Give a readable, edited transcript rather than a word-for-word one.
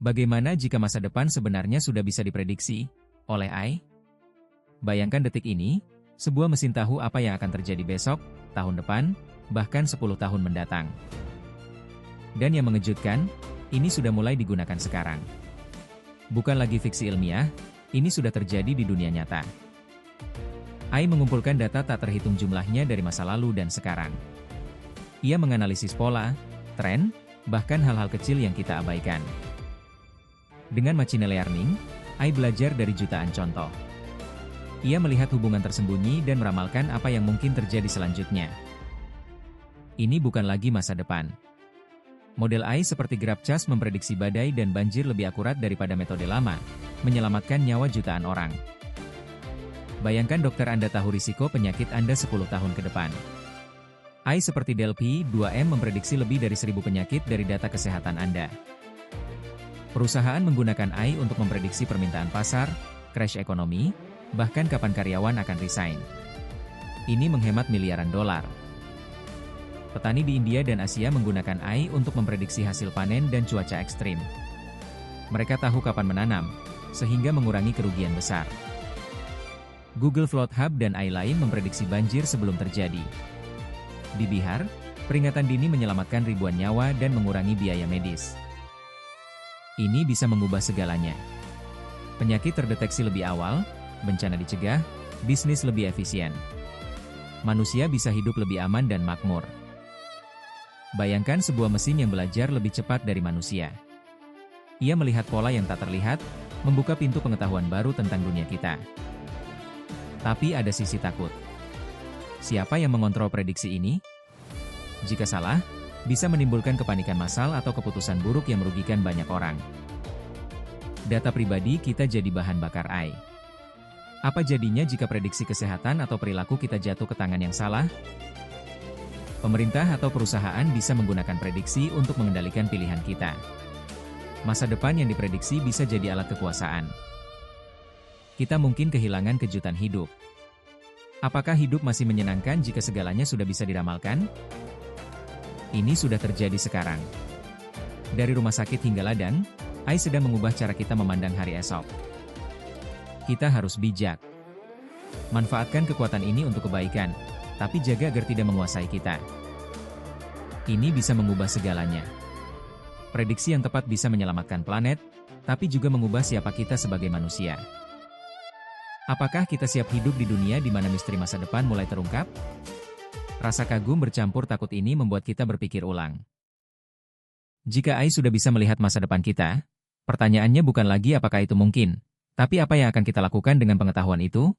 Bagaimana jika masa depan sebenarnya sudah bisa diprediksi oleh AI? Bayangkan detik ini, sebuah mesin tahu apa yang akan terjadi besok, tahun depan, bahkan 10 tahun mendatang. Dan yang mengejutkan, ini sudah mulai digunakan sekarang. Bukan lagi fiksi ilmiah, ini sudah terjadi di dunia nyata. AI mengumpulkan data tak terhitung jumlahnya dari masa lalu dan sekarang. Ia menganalisis pola, tren, bahkan hal-hal kecil yang kita abaikan. Dengan machine learning, AI belajar dari jutaan contoh. Ia melihat hubungan tersembunyi dan meramalkan apa yang mungkin terjadi selanjutnya. Ini bukan lagi masa depan. Model AI seperti GraphCast memprediksi badai dan banjir lebih akurat daripada metode lama, menyelamatkan nyawa jutaan orang. Bayangkan dokter Anda tahu risiko penyakit Anda 10 tahun ke depan. AI seperti Delphi 2M memprediksi lebih dari 1.000 penyakit dari data kesehatan Anda. Perusahaan menggunakan AI untuk memprediksi permintaan pasar, crash ekonomi, bahkan kapan karyawan akan resign. Ini menghemat miliaran dolar. Petani di India dan Asia menggunakan AI untuk memprediksi hasil panen dan cuaca ekstrim. Mereka tahu kapan menanam, sehingga mengurangi kerugian besar. Google Flood Hub dan AI lain memprediksi banjir sebelum terjadi. Di Bihar, peringatan dini menyelamatkan ribuan nyawa dan mengurangi biaya medis. Ini bisa mengubah segalanya. Penyakit terdeteksi lebih awal, bencana dicegah, bisnis lebih efisien. Manusia bisa hidup lebih aman dan makmur. Bayangkan sebuah mesin yang belajar lebih cepat dari manusia. Ia melihat pola yang tak terlihat, membuka pintu pengetahuan baru tentang dunia kita. Tapi ada sisi takut. Siapa yang mengontrol prediksi ini? Jika salah, bisa menimbulkan kepanikan massal atau keputusan buruk yang merugikan banyak orang. Data pribadi kita jadi bahan bakar AI. Apa jadinya jika prediksi kesehatan atau perilaku kita jatuh ke tangan yang salah? Pemerintah atau perusahaan bisa menggunakan prediksi untuk mengendalikan pilihan kita. Masa depan yang diprediksi bisa jadi alat kekuasaan. Kita mungkin kehilangan kejutan hidup. Apakah hidup masih menyenangkan jika segalanya sudah bisa diramalkan? Ini sudah terjadi sekarang. Dari rumah sakit hingga ladang, AI sedang mengubah cara kita memandang hari esok. Kita harus bijak. Manfaatkan kekuatan ini untuk kebaikan, tapi jaga agar tidak menguasai kita. Ini bisa mengubah segalanya. Prediksi yang tepat bisa menyelamatkan planet, tapi juga mengubah siapa kita sebagai manusia. Apakah kita siap hidup di dunia di mana misteri masa depan mulai terungkap? Rasa kagum bercampur takut ini membuat kita berpikir ulang. Jika AI sudah bisa melihat masa depan kita, pertanyaannya bukan lagi apakah itu mungkin, tapi apa yang akan kita lakukan dengan pengetahuan itu?